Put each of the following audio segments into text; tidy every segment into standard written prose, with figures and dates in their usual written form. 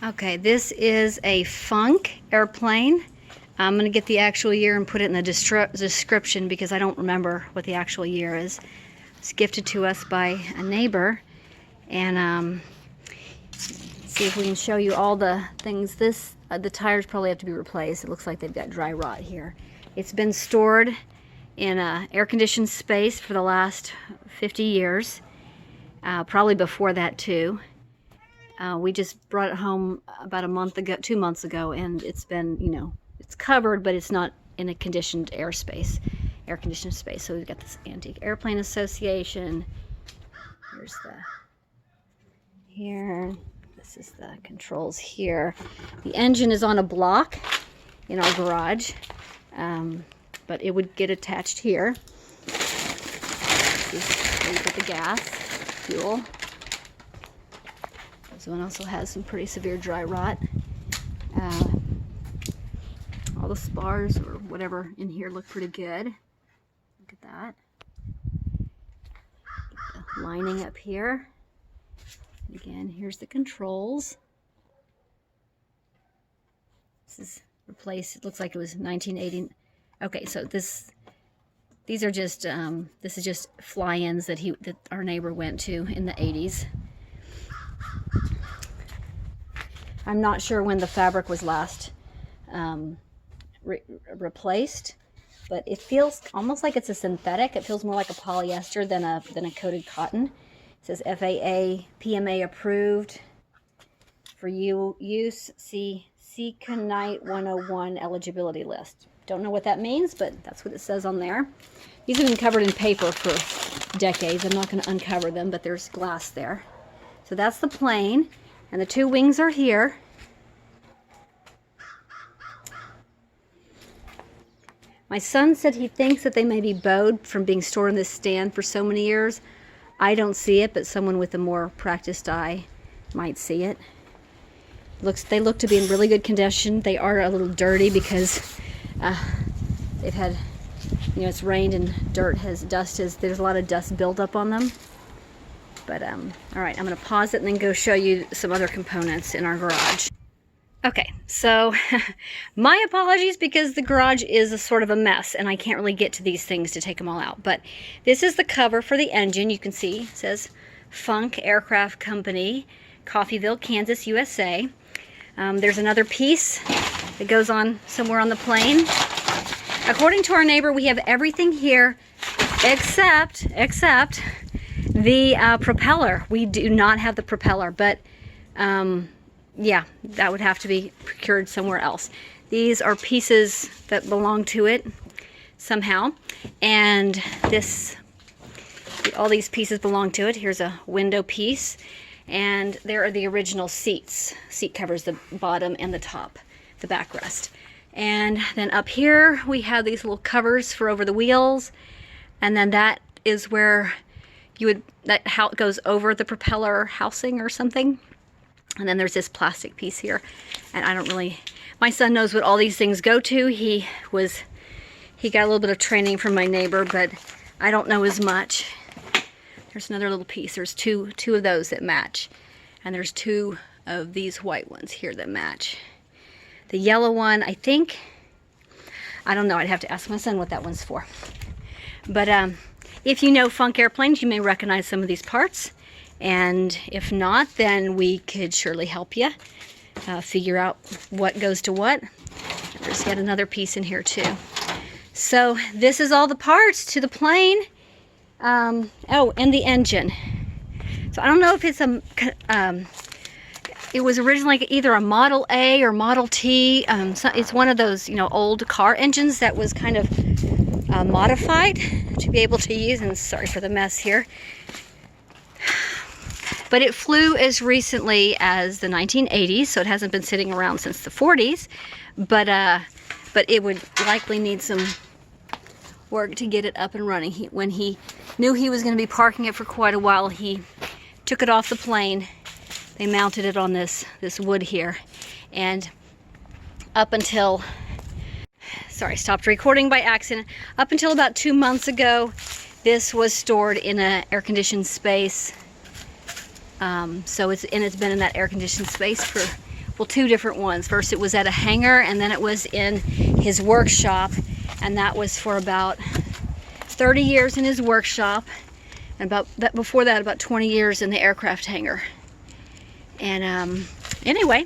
Okay, this is a Funk airplane. I'm going to get the actual year and put it in the description because I don't remember what the actual year is. It's gifted to us by a neighbor. And see if we can show you all the things. The tires probably have to be replaced. It looks like they've got dry rot here. It's been stored in an air-conditioned space for the last 50 years. Probably before that too. We just brought it home about 2 months ago, and it's been, it's covered, but it's not in a conditioned air-conditioned space. So we've got this Antique Airplane Association. Here's here. This is the controls here. The engine is on a block in our garage, but it would get attached here. This is where you put the gas, fuel. This one also has some pretty severe dry rot. All the spars or whatever in here look pretty good. Look at that. Get the lining up here. Again, here's the controls. This is replaced. It looks like it was 1980. Okay, so these are just this is just fly-ins that our neighbor went to in the 80s. I'm not sure when the fabric was last replaced, but it feels almost like it's a synthetic. It feels more like a polyester than a coated cotton. It says FAA PMA approved for use. See Seconite 101 eligibility list. Don't know what that means, but that's what it says on there. These have been covered in paper for decades. I'm not going to uncover them, but there's glass there. So that's the plane, and the two wings are here. My son said he thinks that they may be bowed from being stored in this stand for so many years. I don't see it, but someone with a more practiced eye might see it. They look to be in really good condition. They are a little dirty because they've had, it's rained and there's a lot of dust buildup on them. But all right, I'm going to pause it and then go show you some other components in our garage. Okay, so my apologies because the garage is a sort of a mess and I can't really get to these things to take them all out. But this is the cover for the engine. You can see it says Funk Aircraft Company, Coffeyville, Kansas, USA. There's another piece that goes on somewhere on the plane. According to our neighbor, we have everything here except the propeller. We do not have the propeller, but yeah, that would have to be procured somewhere else. These are pieces that belong to it somehow, and all these pieces belong to it. Here's a window piece, and there are the original seats. Seat covers, the bottom and the top, the backrest. And then up here we have these little covers for over the wheels, and then that is where how it goes over the propeller housing or something. And then there's this plastic piece here, and my son knows what all these things go to. He got a little bit of training from my neighbor, but I don't know as much. There's another little piece. There's two of those that match, and there's two of these white ones here that match. The yellow one, I don't know. I'd have to ask my son what that one's for. But if you know Funk airplanes, you may recognize some of these parts. And if not, then we could surely help you figure out what goes to what. There's yet another piece in here too. So this is all the parts to the plane. Oh, and the engine. So I don't know if it's it was originally either a Model A or Model T. It's one of those, old car engines that was kind of modified to be able to use. And sorry for the mess here. But it flew as recently as the 1980s, so it hasn't been sitting around since the 40s. But it would likely need some work to get it up and running. When he knew he was going to be parking it for quite a while, he took it off the plane. They mounted it on this wood here, and up until, sorry, stopped recording by accident. Up until about 2 months ago, this was stored in an air-conditioned space. So it's been in that air-conditioned space for, well, two different ones. First it was at a hangar, and then it was in his workshop, and that was for about 30 years in his workshop, and before that about 20 years in the aircraft hangar. And anyway,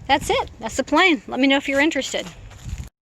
that's it. That's the plane. Let me know if you're interested.